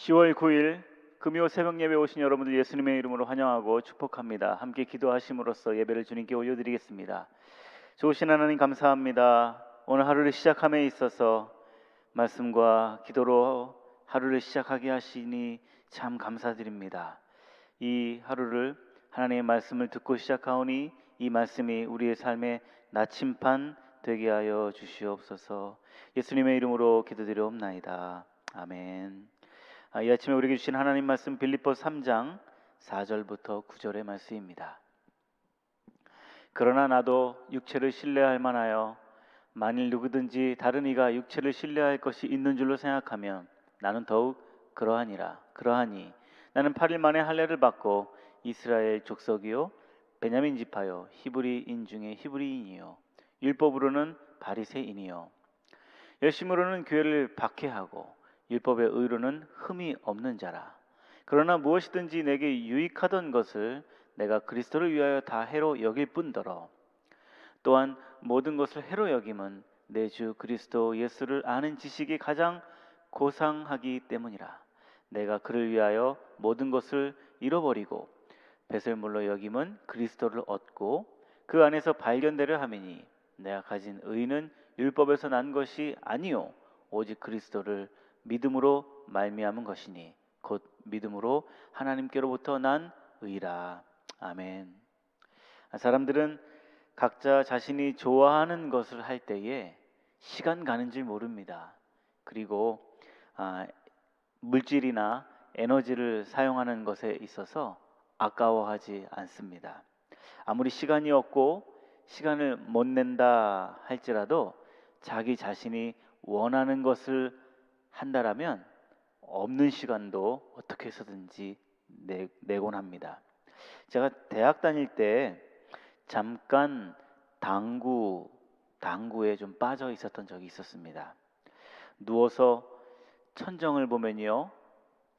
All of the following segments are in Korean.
10월 9일 금요 새벽 예배 오신 여러분들 예수님의 이름으로 환영하고 축복합니다. 함께 기도하심으로써 예배를 주님께 올려드리겠습니다. 좋으신 하나님 감사합니다. 오늘 하루를 시작함에 있어서 말씀과 기도로 하루를 시작하게 하시니 참 감사드립니다. 이 하루를 하나님의 말씀을 듣고 시작하오니 이 말씀이 우리의 삶의 나침반 되게 하여 주시옵소서. 예수님의 이름으로 기도드리옵나이다. 아멘. 이 아침에 우리에게 주신 하나님 말씀 빌립보 3장 4절부터 9절의 말씀입니다. 그러나 나도 육체를 신뢰할 만하여 만일 누구든지 다른 이가 육체를 신뢰할 것이 있는 줄로 생각하면 나는 더욱 그러하니 나는 8일 만에 할례를 받고 이스라엘 족속이요 베냐민 지파요 히브리인 중에 히브리인이요 율법으로는 바리새인이요 열심으로는 교회를 박해하고 율법의 의로는 흠이 없는 자라. 그러나 무엇이든지 내게 유익하던 것을 내가 그리스도를 위하여 다 해로 여길 뿐더러 또한 모든 것을 해로 여김은 내 주 그리스도 예수를 아는 지식이 가장 고상하기 때문이라. 내가 그를 위하여 모든 것을 잃어버리고 배설물로 여김은 그리스도를 얻고 그 안에서 발견되려 함이니 내가 가진 의는 율법에서 난 것이 아니요 오직 그리스도를 믿음으로 말미암은 것이니 곧 믿음으로 하나님께로부터 난 의라. 아멘. 사람들은 각자 자신이 좋아하는 것을 할 때에 시간 가는 줄 모릅니다. 그리고 물질이나 에너지를 사용하는 것에 있어서 아까워하지 않습니다. 아무리 시간이 없고 시간을 못 낸다 할지라도 자기 자신이 원하는 것을 한다라면 없는 시간도 어떻게 해서든지 내곤 합니다. 제가 대학 다닐 때 잠깐 당구에 좀 빠져 있었던 적이 있었습니다. 누워서 천정을 보면요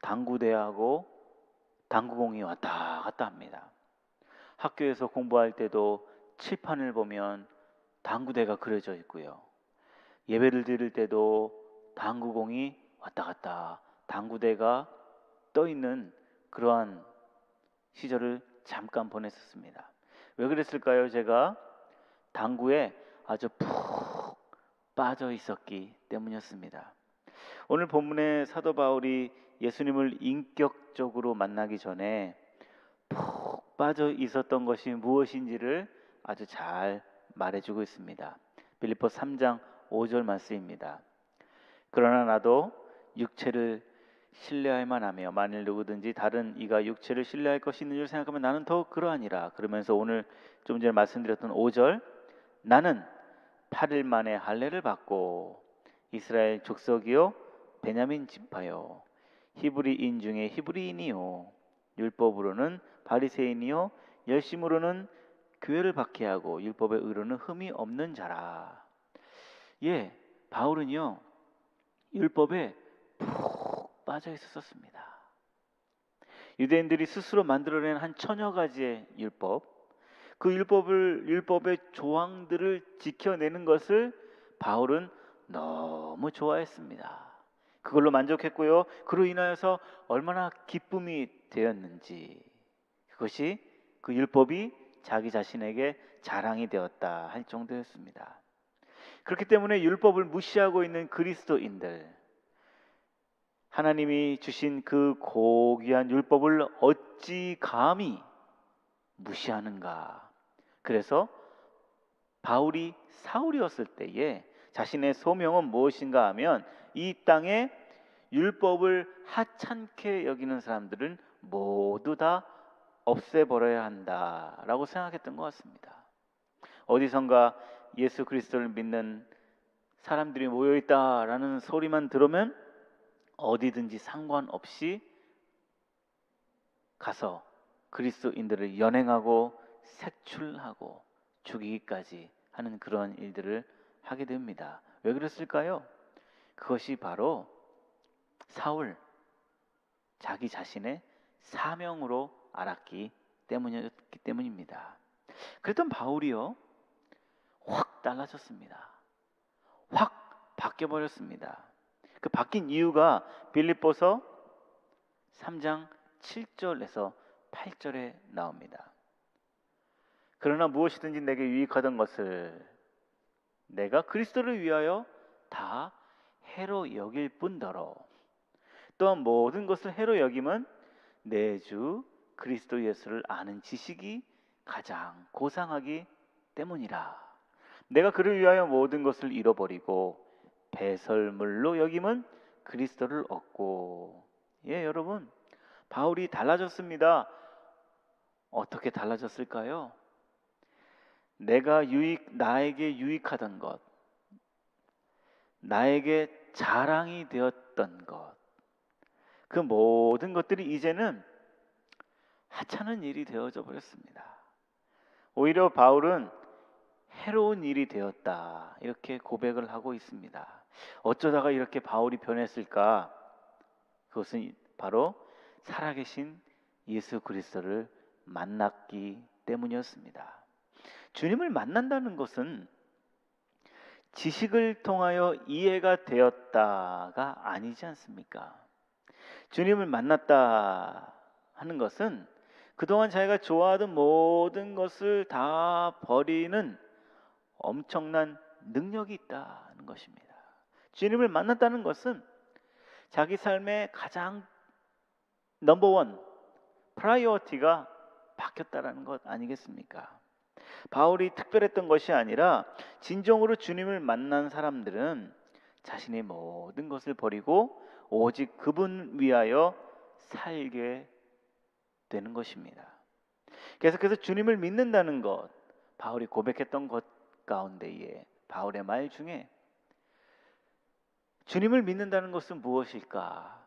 당구대하고 당구공이 왔다 갔다 합니다. 학교에서 공부할 때도 칠판을 보면 당구대가 그려져 있고요. 예배를 드릴 때도 당구공이 왔다 갔다 당구대가 떠 있는 그러한 시절을 잠깐 보냈었습니다. 왜 그랬을까요? 제가 당구에 아주 푹 빠져 있었기 때문이었습니다. 오늘 본문의 사도 바울이 예수님을 인격적으로 만나기 전에 푹 빠져 있었던 것이 무엇인지를 아주 잘 말해주고 있습니다. 빌립보 3장 5절 말씀입니다. 그러나 나도 육체를 신뢰할 만하며 만일 누구든지 다른 이가 육체를 신뢰할 것이 있는 줄 생각하면 나는 더욱 그러하니라. 그러면서 오늘 좀 전에 말씀드렸던 5절 나는 8일 만에 할례를 받고 이스라엘 족속이요 베냐민 지파요 히브리인 중에 히브리인이요 율법으로는 바리새인이요 열심으로는 교회를 박해하고 율법의 의로는 흠이 없는 자라. 바울은요 율법에 푹 빠져 있었습니다. 유대인들이 스스로 만들어낸 한 천여 가지의 율법, 그 율법의 조항들을 지켜내는 것을 바울은 너무 좋아했습니다. 그걸로 만족했고요. 그로 인하여서 얼마나 기쁨이 되었는지, 그것이 그 율법이 자기 자신에게 자랑이 되었다 할 정도였습니다. 그렇기 때문에 율법을 무시하고 있는 그리스도인들, 하나님이 주신 그 고귀한 율법을 어찌 감히 무시하는가. 그래서 바울이 사울이었을 때에 자신의 소명은 무엇인가 하면 이 땅에 율법을 하찮게 여기는 사람들은 모두 다 없애버려야 한다라고 생각했던 것 같습니다. 어디선가 예수 그리스도를 믿는 사람들이 모여있다라는 소리만 들으면 어디든지 상관없이 가서 그리스도인들을 연행하고 색출하고 죽이기까지 하는 그런 일들을 하게 됩니다. 왜 그랬을까요? 그것이 바로 사울 자기 자신의 사명으로 알았기 때문입니다. 그랬던 바울이요 확 달라졌습니다. 확 바뀌어버렸습니다. 그 바뀐 이유가 빌립보서 3장 7절에서 8절에 나옵니다. 그러나 무엇이든지 내게 유익하던 것을 내가 그리스도를 위하여 다 해로 여길 뿐더러 또한 모든 것을 해로 여김은 내 주 그리스도 예수를 아는 지식이 가장 고상하기 때문이라. 내가 그를 위하여 모든 것을 잃어버리고 배설물로 여김은 그리스도를 얻고. 예, 여러분, 바울이 달라졌습니다. 어떻게 달라졌을까요? 나에게 유익하던 것, 나에게 자랑이 되었던 것, 그 모든 것들이 이제는 하찮은 일이 되어져 버렸습니다. 오히려 바울은 해로운 일이 되었다, 이렇게 고백을 하고 있습니다. 어쩌다가 이렇게 바울이 변했을까? 그것은 바로 살아계신 예수 그리스도를 만났기 때문이었습니다. 주님을 만난다는 것은 지식을 통하여 이해가 되었다가 아니지 않습니까? 주님을 만났다 하는 것은 그동안 자기가 좋아하던 모든 것을 다 버리는 엄청난 능력이 있다는 것입니다. 주님을 만났다는 것은 자기 삶의 가장 넘버원 프라이어티가 바뀌었다는 것 아니겠습니까? 바울이 특별했던 것이 아니라 진정으로 주님을 만난 사람들은 자신의 모든 것을 버리고 오직 그분 위하여 살게 되는 것입니다. 계속해서 주님을 믿는다는 것, 바울이 고백했던 것 가운데에 바울의 말 중에 주님을 믿는다는 것은 무엇일까?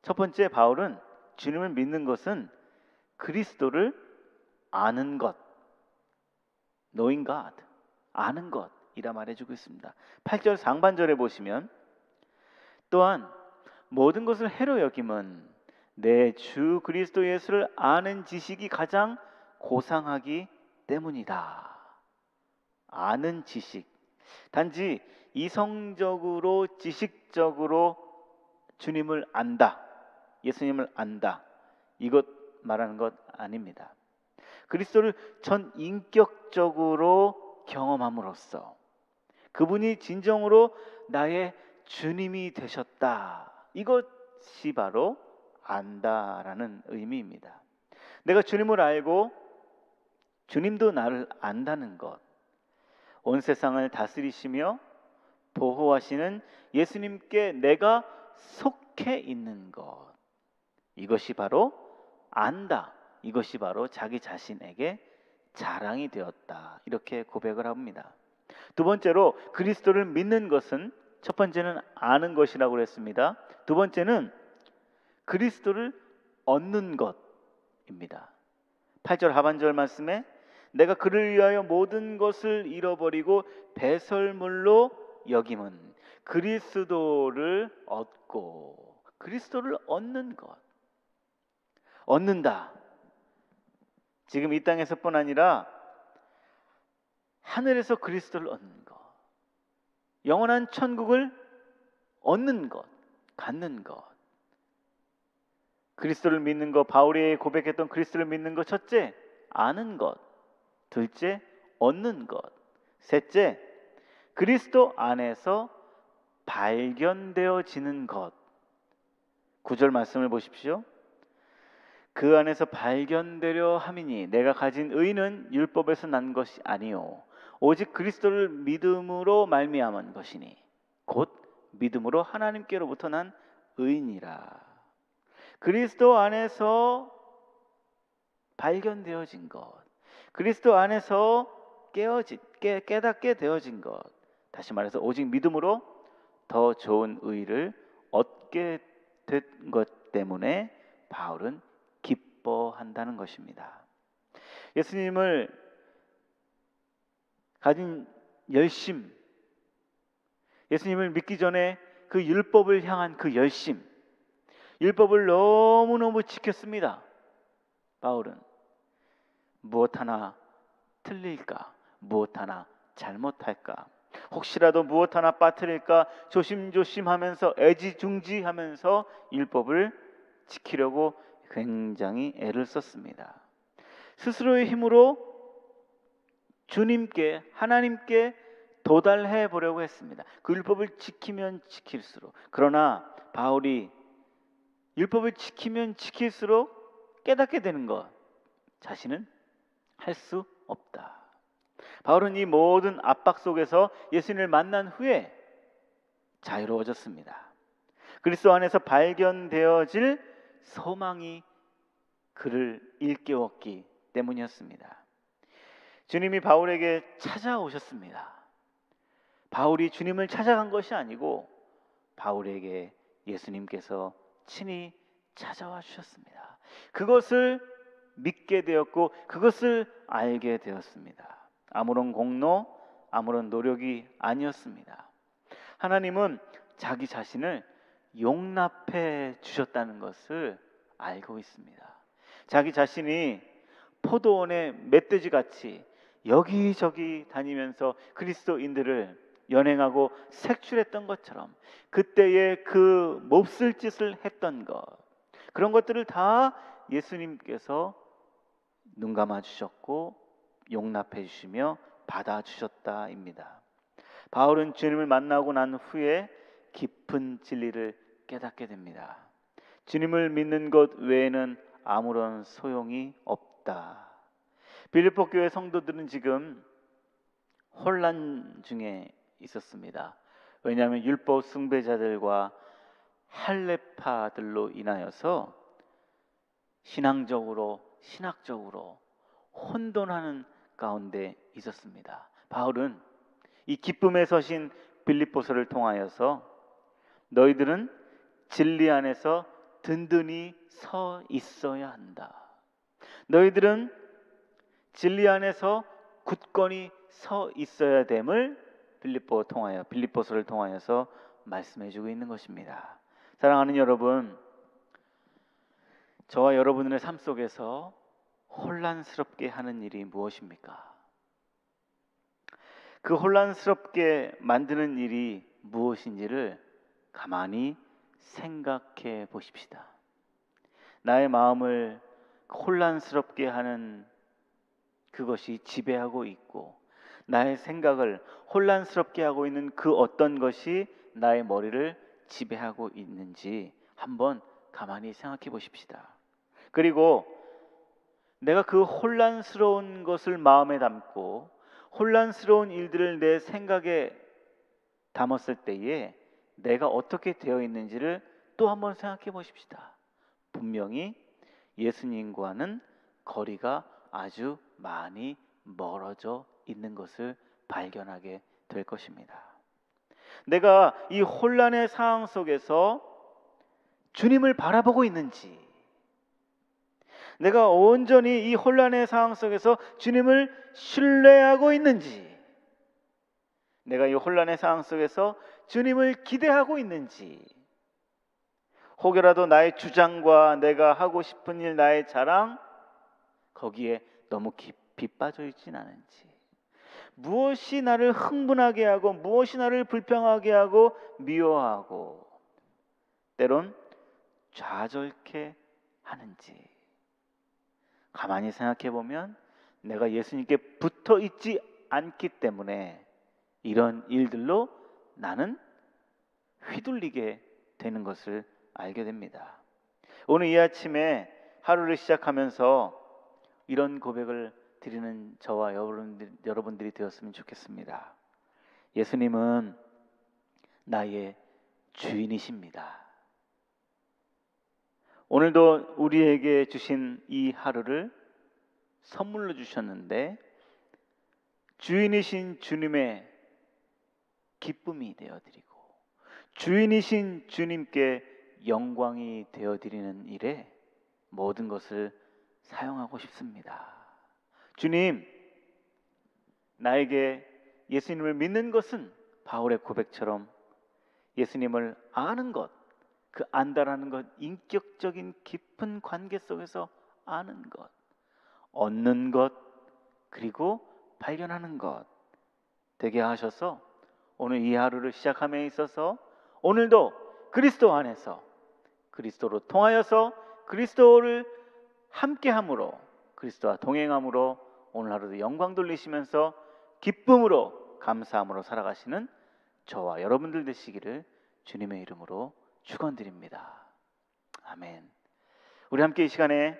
첫 번째, 바울은 주님을 믿는 것은 그리스도를 아는 것, knowing God, 아는 것이라 말해주고 있습니다. 8절 상반절에 보시면 또한 모든 것을 해로 여김은 내 주 그리스도 예수를 아는 지식이 가장 고상하기 때문이다. 아는 지식, 단지 이성적으로 지식적으로 주님을 안다, 예수님을 안다, 이것 말하는 것 아닙니다. 그리스도를 전 인격적으로 경험함으로써 그분이 진정으로 나의 주님이 되셨다, 이것이 바로 안다라는 의미입니다. 내가 주님을 알고 주님도 나를 안다는 것, 온 세상을 다스리시며 보호하시는 예수님께 내가 속해 있는 것, 이것이 바로 안다, 이것이 바로 자기 자신에게 자랑이 되었다, 이렇게 고백을 합니다. 두 번째로 그리스도를 믿는 것은, 첫 번째는 아는 것이라고 그랬습니다. 두 번째는 그리스도를 얻는 것입니다. 8절 하반절 말씀에 내가 그를 위하여 모든 것을 잃어버리고 배설물로 여김은 그리스도를 얻고. 그리스도를 얻는 것, 얻는다. 지금 이 땅에서뿐 아니라 하늘에서 그리스도를 얻는 것, 영원한 천국을 얻는 것, 갖는 것. 그리스도를 믿는 것, 바울이 고백했던 그리스도를 믿는 것, 첫째, 아는 것. 둘째, 얻는 것. 셋째, 그리스도 안에서 발견되어지는 것. 9절 말씀을 보십시오. 그 안에서 발견되려 함이니 내가 가진 의는 율법에서 난 것이 아니요 오직 그리스도를 믿음으로 말미암은 것이니 곧 믿음으로 하나님께로부터 난 의인이라. 그리스도 안에서 발견되어진 것, 그리스도 안에서 깨닫게 되어진 것, 다시 말해서 오직 믿음으로 더 좋은 의를 얻게 된 것 때문에 바울은 기뻐한다는 것입니다. 예수님을 가진 열심, 예수님을 믿기 전에 그 율법을 향한 그 열심, 율법을 너무너무 지켰습니다. 바울은 무엇 하나 틀릴까, 무엇 하나 잘못할까, 혹시라도 무엇 하나 빠뜨릴까 조심조심하면서 애지중지하면서 율법을 지키려고 굉장히 애를 썼습니다. 스스로의 힘으로 주님께, 하나님께 도달해 보려고 했습니다. 그 율법을 지키면 지킬수록. 그러나 바울이 율법을 지키면 지킬수록 깨닫게 되는 것, 자신은 할 수 없다. 바울은 이 모든 압박 속에서 예수님을 만난 후에 자유로워졌습니다. 그리스도 안에서 발견되어질 소망이 그를 일깨웠기 때문이었습니다. 주님이 바울에게 찾아오셨습니다. 바울이 주님을 찾아간 것이 아니고 바울에게 예수님께서 친히 찾아와 주셨습니다. 그것을 믿게 되었고 그것을 알게 되었습니다. 아무런 공로, 아무런 노력이 아니었습니다. 하나님은 자기 자신을 용납해 주셨다는 것을 알고 있습니다. 자기 자신이 포도원의 멧돼지같이 여기저기 다니면서 그리스도인들을 연행하고 색출했던 것처럼 그때의 그 몹쓸 짓을 했던 것, 그런 것들을 다 예수님께서 눈 감아 주셨고 용납해 주시며 받아 주셨다입니다. 바울은 주님을 만나고 난 후에 깊은 진리를 깨닫게 됩니다. 주님을 믿는 것 외에는 아무런 소용이 없다. 빌립보 교회 성도들은 지금 혼란 중에 있었습니다. 왜냐하면 율법 숭배자들과 할례파들로 인하여서 신앙적으로, 신학적으로 혼돈하는 가운데 있었습니다. 바울은 이 기쁨에 서신 빌립보서를 통하여서 너희들은 진리 안에서 든든히 서 있어야 한다. 너희들은 진리 안에서 굳건히 서 있어야 됨을 빌립보서를 통하여서 말씀해주고 있는 것입니다. 사랑하는 여러분, 저와 여러분의 삶 속에서 혼란스럽게 하는 일이 무엇입니까? 그 혼란스럽게 만드는 일이 무엇인지를 가만히 생각해 보십시다. 나의 마음을 혼란스럽게 하는 그것이 지배하고 있고 나의 생각을 혼란스럽게 하고 있는 그 어떤 것이 나의 머리를 지배하고 있는지 한번 가만히 생각해 보십시다. 그리고 내가 그 혼란스러운 것을 마음에 담고 혼란스러운 일들을 내 생각에 담았을 때에 내가 어떻게 되어 있는지를 또 한번 생각해 보십시다. 분명히 예수님과는 거리가 아주 많이 멀어져 있는 것을 발견하게 될 것입니다. 내가 이 혼란의 상황 속에서 주님을 바라보고 있는지, 내가 온전히 이 혼란의 상황 속에서 주님을 신뢰하고 있는지, 내가 이 혼란의 상황 속에서 주님을 기대하고 있는지, 혹여라도 나의 주장과 내가 하고 싶은 일, 나의 자랑, 거기에 너무 깊이 빠져 있진 않은지, 무엇이 나를 흥분하게 하고 무엇이 나를 불평하게 하고 미워하고 때론 좌절케 하는지 가만히 생각해 보면 내가 예수님께 붙어 있지 않기 때문에 이런 일들로 나는 휘둘리게 되는 것을 알게 됩니다. 오늘 이 아침에 하루를 시작하면서 이런 고백을 드리는 저와 여러분들이 되었으면 좋겠습니다. 예수님은 나의 주인이십니다. 오늘도 우리에게 주신 이 하루를 선물로 주셨는데 주인이신 주님의 기쁨이 되어드리고 주인이신 주님께 영광이 되어드리는 일에 모든 것을 사용하고 싶습니다. 주님, 나에게 예수님을 믿는 것은 바울의 고백처럼 예수님을 아는 것, 그 안다라는 것, 인격적인 깊은 관계 속에서 아는 것, 얻는 것, 그리고 발견하는 것 되게 하셔서 오늘 이 하루를 시작함에 있어서 오늘도 그리스도 안에서 그리스도로 통하여서 그리스도를 함께함으로, 그리스도와 동행함으로 오늘 하루도 영광 돌리시면서 기쁨으로 감사함으로 살아가시는 저와 여러분들 되시기를 주님의 이름으로 축원드립니다. 아멘. 우리 함께 이 시간에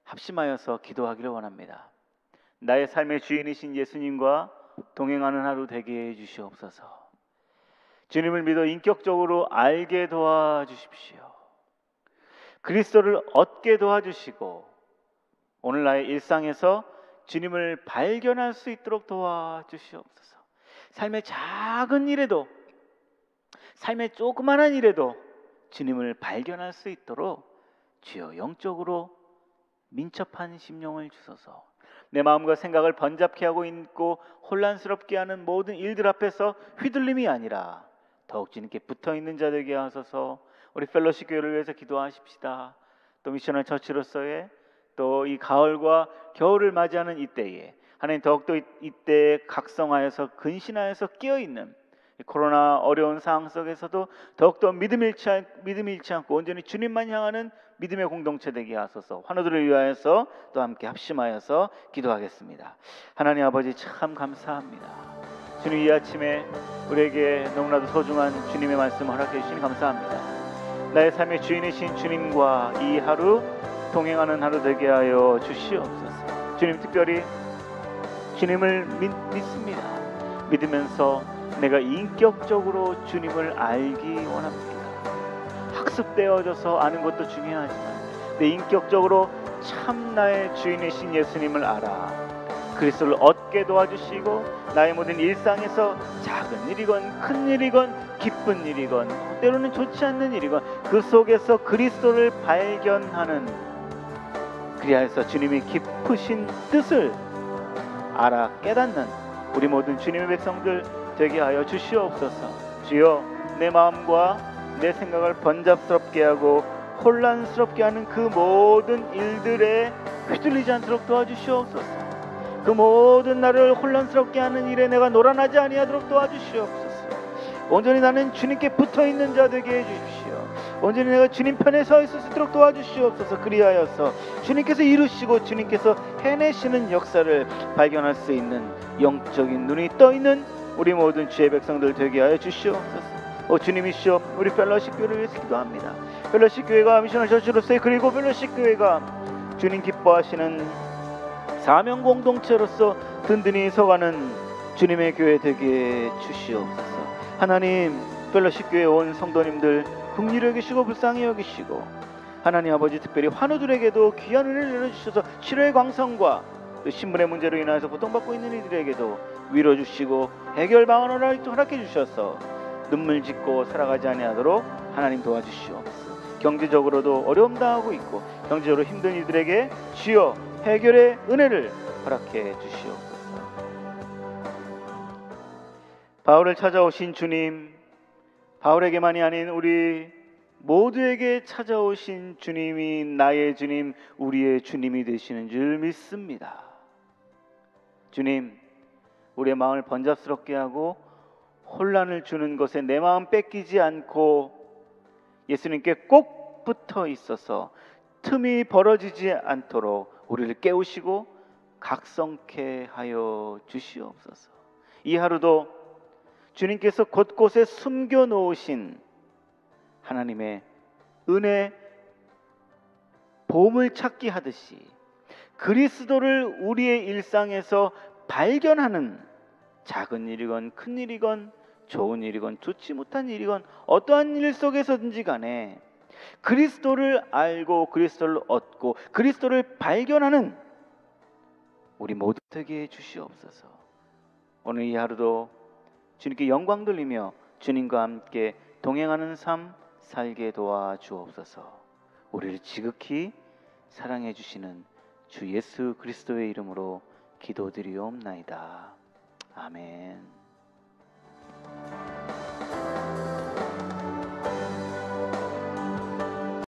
합심하여서 기도하기를 원합니다. 나의 삶의 주인이신 예수님과 동행하는 하루 되게 해 주시옵소서. 주님을 믿어 인격적으로 알게 도와주십시오. 그리스도를 얻게 도와주시고 오늘 나의 일상에서 주님을 발견할 수 있도록 도와주시옵소서. 삶의 작은 일에도, 삶의 조그마한 일에도 주님을 발견할 수 있도록 주여 영적으로 민첩한 심령을 주소서. 내 마음과 생각을 번잡케 하고 있고 혼란스럽게 하는 모든 일들 앞에서 휘둘림이 아니라 더욱 주님께 붙어있는 자 되게 하소서. 우리 펠로시 교회를 위해서 기도하십시다. 또 미셔널 처치로서의 또 이 가을과 겨울을 맞이하는 이때에 하나님 더욱더 이때에 각성하여서 근신하여서 깨어있는 코로나 어려운 상황 속에서도 더욱더 믿음 잃지 않고 온전히 주님만 향하는 믿음의 공동체 되게 하소서. 환우들을 위하여서 또 함께 합심하여서 기도하겠습니다. 하나님 아버지 참 감사합니다. 주님 이 아침에 우리에게 너무나도 소중한 주님의 말씀 허락해 주시니 감사합니다. 나의 삶의 주인이신 주님과 이 하루 동행하는 하루 되게 하여 주시옵소서. 주님 특별히 주님을 믿습니다. 믿으면서 내가 인격적으로 주님을 알기 원합니다. 학습되어져서 아는 것도 중요하지만 내 인격적으로 참 나의 주인이신 예수님을 알아 그리스도를 얻게 도와주시고 나의 모든 일상에서 작은 일이건 큰 일이건 기쁜 일이건 때로는 좋지 않는 일이건 그 속에서 그리스도를 발견하는, 그리하여서 주님의 깊으신 뜻을 알아 깨닫는 우리 모든 주님의 백성들 되게 하여 주시옵소서. 주여 내 마음과 내 생각을 번잡스럽게 하고 혼란스럽게 하는 그 모든 일들에 휘둘리지 않도록 도와주시옵소서. 그 모든 나를 혼란스럽게 하는 일에 내가 놀아나지 아니하도록 도와주시옵소서. 온전히 나는 주님께 붙어있는 자 되게 해주십시오. 온전히 내가 주님 편에 서 있을 수 있도록 도와주시옵소서. 그리하여서 주님께서 이루시고 주님께서 해내시는 역사를 발견할 수 있는 영적인 눈이 떠있는 우리 모든 주의 백성들 되게 하여 주시옵소서. 주님이시여 우리 펠로시 교회를 위해서 기도합니다. 펠로시 교회가 미셔널 처치로서의 그리고 펠로시 교회가 주님 기뻐하시는 사명 공동체로서 든든히 서가는 주님의 교회 되게 주시옵소서. 하나님 펠로시 교회 온 성도님들 긍휼히 여기시고 불쌍히 여기시고 하나님 아버지 특별히 환우들에게도 귀한 은혜를 내려주셔서 치료의 광성과 또 신분의 문제로 인하여서 고통받고 있는 이들에게도 위로 주시고 해결 방안을 허락해 주셔서 눈물 짓고 살아가지 아니하도록 하나님 도와주시옵소서. 경제적으로도 어려움 당하고 있고 경제적으로 힘든 이들에게 주여 해결의 은혜를 허락해 주시옵소서. 바울을 찾아오신 주님, 바울에게만이 아닌 우리 모두에게 찾아오신 주님이 나의 주님, 우리의 주님이 되시는 줄 믿습니다. 주님, 우리의 마음을 번잡스럽게 하고 혼란을 주는 것에 내 마음 뺏기지 않고 예수님께 꼭 붙어 있어서 틈이 벌어지지 않도록 우리를 깨우시고 각성케 하여 주시옵소서. 이 하루도 주님께서 곳곳에 숨겨 놓으신 하나님의 은혜 보물찾기 하듯이 그리스도를 우리의 일상에서 발견하는 작은 일이건 큰 일이건 좋은 일이건 좋지 못한 일이건 어떠한 일 속에서든지 간에 그리스도를 알고 그리스도를 얻고 그리스도를 발견하는 우리 모두 되게 주시옵소서. 오늘 이 하루도 주님께 영광 돌리며 주님과 함께 동행하는 삶 살게 도와주옵소서. 우리를 지극히 사랑해 주시는 주 예수 그리스도의 이름으로 기도드리옵나이다. 아멘.